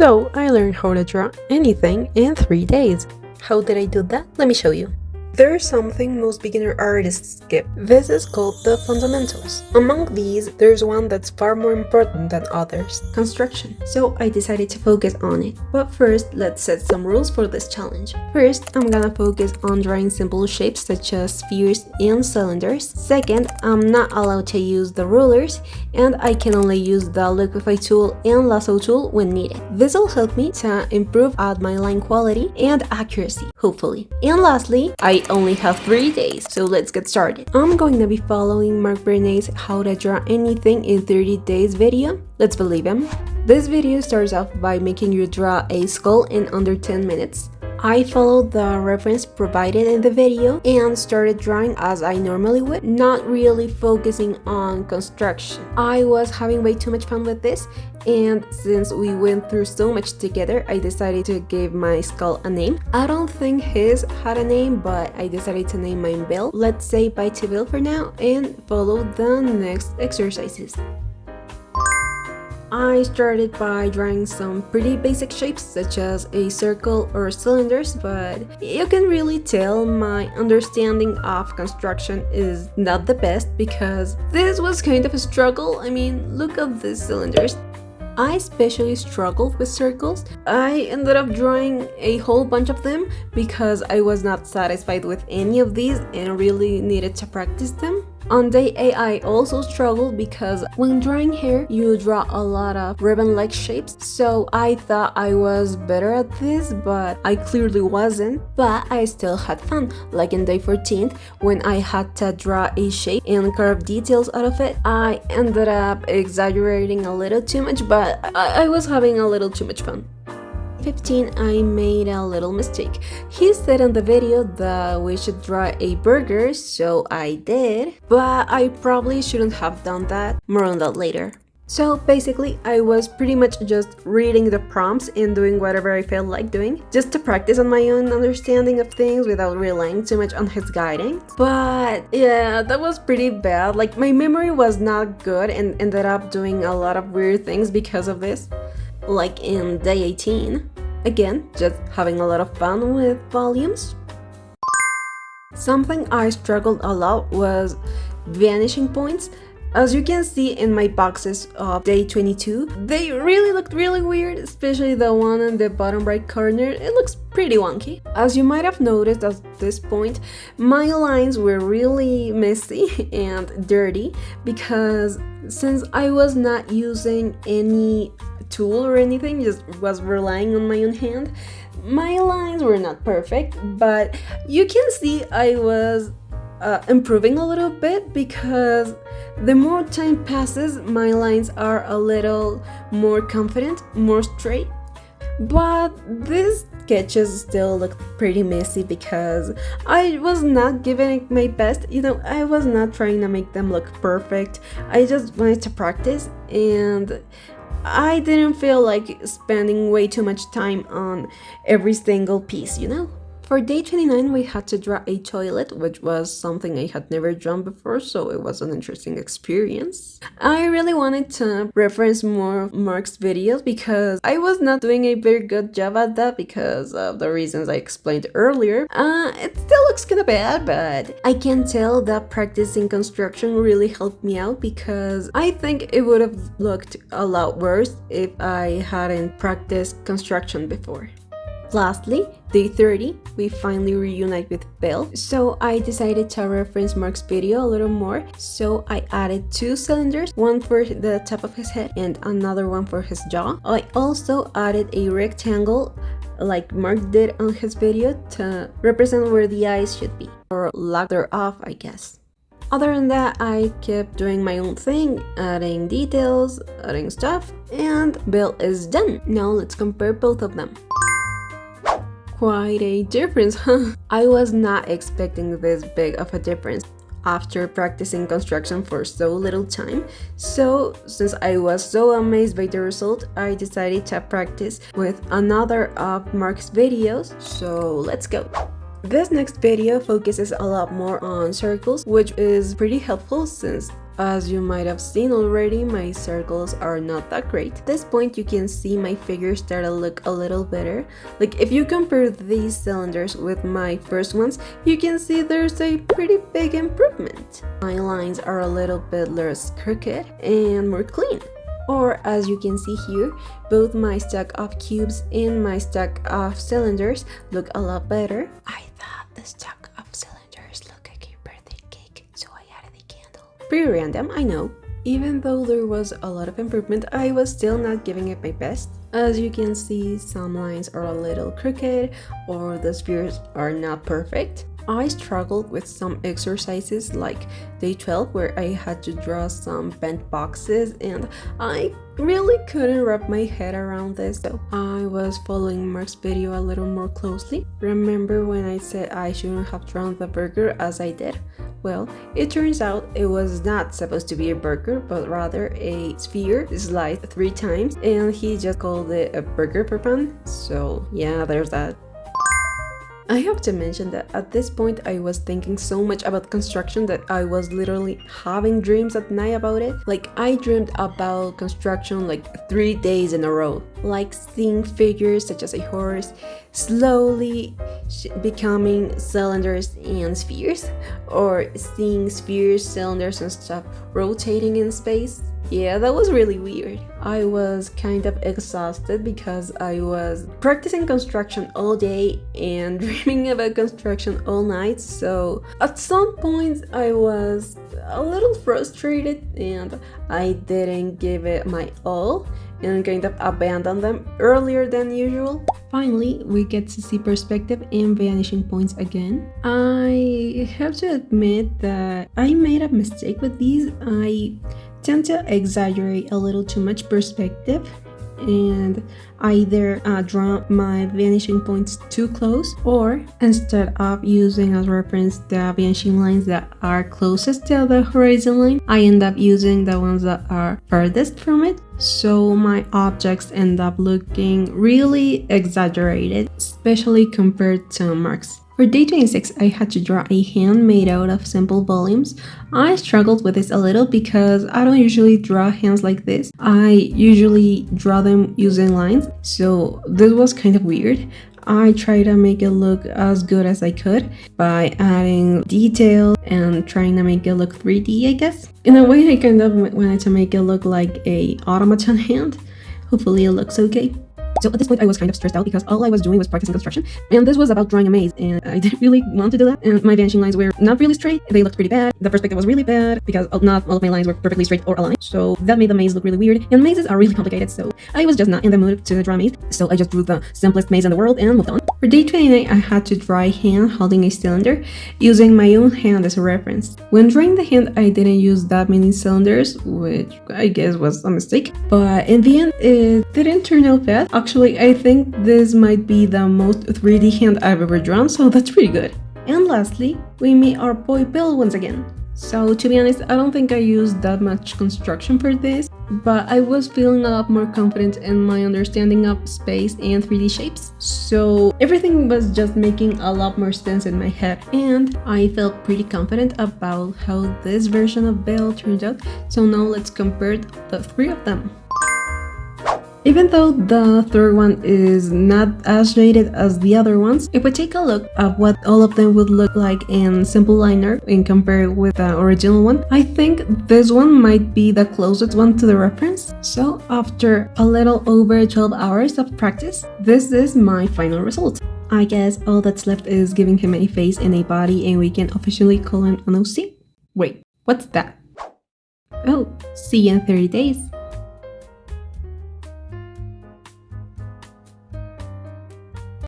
So I learned how to draw anything in 3 days. How did I do that? Let me show you. There's something most beginner artists skip. This is called the fundamentals. Among these, there's one that's far more important than others: construction. So I decided to focus on it. But first, let's set some rules for this challenge. First, I'm gonna focus on drawing simple shapes such as spheres and cylinders. Second, I'm not allowed to use the rulers, and I can only use the liquify tool and lasso tool when needed. This will help me to improve at my line quality and accuracy, hopefully. And lastly, I only have 3 days, so let's get started. I'm going to be following Marc Brunet's How to Draw Anything in 30 Days video. Let's believe him. This video starts off by making you draw a skull in under 10 minutes. I followed the reference provided in the video and started drawing as I normally would, not really focusing on construction. I was having way too much fun with this, and since we went through so much together, I decided to give my skull a name. I don't think his had a name, but I decided to name mine Bill. Let's say bye to Bill for now and follow the next exercises. I started by drawing some pretty basic shapes such as a circle or cylinders, but you can really tell my understanding of construction is not the best because this was kind of a struggle. I mean, look at these cylinders. I especially struggled with circles. I ended up drawing a whole bunch of them because I was not satisfied with any of these and really needed to practice them. On day A, I also struggled because when drawing hair, you draw a lot of ribbon-like shapes, so I thought I was better at this, but I clearly wasn't. But I still had fun, like in day 14th, when I had to draw a shape and carve details out of it. I ended up exaggerating a little too much, but I was having a little too much fun. 15, I made a little mistake. He said in the video that we should draw a burger, so I did, but I probably shouldn't have done that. More on that later. So basically, I was pretty much just reading the prompts and doing whatever I felt like doing, just to practice on my own understanding of things without relying too much on his guidance. But yeah, that was pretty bad. Like, my memory was not good and ended up doing a lot of weird things because of this. Like in day 18. Again, just having a lot of fun with volumes. Something I struggled a lot was vanishing points. As you can see in my boxes of day 22, they really looked really weird, especially the one in the bottom right corner. It looks pretty wonky. As you might have noticed at this point, my lines were really messy and dirty because since I was not using any tool or anything, just was relying on my own hand, my lines were not perfect, but you can see I was improving a little bit because the more time passes, my lines are a little more confident, more straight. But these sketches still look pretty messy because I was not giving it my best. I was not trying to make them look perfect. I just wanted to practice, and I didn't feel like spending way too much time on every single piece, For day 29, we had to draw a toilet, which was something I had never drawn before, so it was an interesting experience. I really wanted to reference more of Marc's videos because I was not doing a very good job at that because of the reasons I explained earlier. It still looks kind of bad, but I can tell that practicing construction really helped me out because I think it would have looked a lot worse if I hadn't practiced construction before. Lastly, day 30, we finally reunite with Bill, so I decided to reference Marc's video a little more, so I added 2 cylinders, one for the top of his head and another one for his jaw. I also added a rectangle like Marc did on his video to represent where the eyes should be, or lack thereof, I guess. Other than that, I kept doing my own thing, adding details, adding stuff, and Bill is done. Now let's compare both of them. Quite a difference, huh? I was not expecting this big of a difference after practicing construction for so little time. So since I was so amazed by the result, I decided to practice with another of Marc's videos. So let's go. This next video focuses a lot more on circles, which is pretty helpful since As you might have seen already, my circles are not that great. At this point you can see my figures start to look a little better. Like if you compare these cylinders with my first ones, you can see there's a pretty big improvement. My lines are a little bit less crooked and more clean. Or as you can see here, both my stack of cubes and my stack of cylinders look a lot better. I thought the stack of cylinders looked like a birthday cake, so I added a candle. Pretty random, I know. Even though there was a lot of improvement, I was still not giving it my best. As you can see, some lines are a little crooked or the spheres are not perfect. I struggled with some exercises like day 12 where I had to draw some bent boxes and I really couldn't wrap my head around this, so I was following Marc's video a little more closely. Remember when I said I shouldn't have drawn the burger as I did? Well, it turns out it was not supposed to be a burger, but rather a sphere sliced 3 times, and he just called it a burger per pan. So yeah, there's that. I have to mention that at this point I was thinking so much about construction that I was literally having dreams at night about it. Like I dreamed about construction like 3 days in a row. Like seeing figures such as a horse slowly becoming cylinders and spheres, or seeing spheres, cylinders and stuff rotating in space. Yeah, that was really weird. I was kind of exhausted because I was practicing construction all day and dreaming about construction all night, so at some point I was a little frustrated and I didn't give it my all and kind of abandoned them earlier than usual. Finally, we get to see perspective and vanishing points again. I have to admit that I made a mistake with these. I tend to exaggerate a little too much perspective and either draw my vanishing points too close, or instead of using as reference the vanishing lines that are closest to the horizon line, I end up using the ones that are farthest from it. So my objects end up looking really exaggerated, especially compared to Marc's. For day 26, I had to draw a hand made out of simple volumes. I struggled with this a little because I don't usually draw hands like this. I usually draw them using lines, so this was kind of weird. I tried to make it look as good as I could by adding detail and trying to make it look 3D, I guess. In a way, I kind of wanted to make it look like a automaton hand. Hopefully it looks okay. So at this point I was kind of stressed out because all I was doing was practicing construction, and this was about drawing a maze, and I didn't really want to do that, and my vanishing lines were not really straight. They looked pretty bad. The perspective was really bad because not all of my lines were perfectly straight or aligned, so that made the maze look really weird, and mazes are really complicated, so I was just not in the mood to draw a maze, so I just drew the simplest maze in the world and moved on. For day 29, I had to draw a hand holding a cylinder using my own hand as a reference. When drawing the hand, I didn't use that many cylinders, which I guess was a mistake, but in the end it didn't turn out bad. Actually, I think this might be the most 3D hand I've ever drawn, so that's pretty good. And lastly, we meet our boy Bill once again. So to be honest, I don't think I used that much construction for this, but I was feeling a lot more confident in my understanding of space and 3D shapes. So everything was just making a lot more sense in my head, and I felt pretty confident about how this version of Bill turned out. So now let's compare the 3 of them. Even though the third one is not as shaded as the other ones, if we take a look at what all of them would look like in simple liner and compare with the original one, I think this one might be the closest one to the reference. So after a little over 12 hours of practice, this is my final result. I guess all that's left is giving him a face and a body, and we can officially call him an OC. Wait, what's that? Oh, see you in 30 days.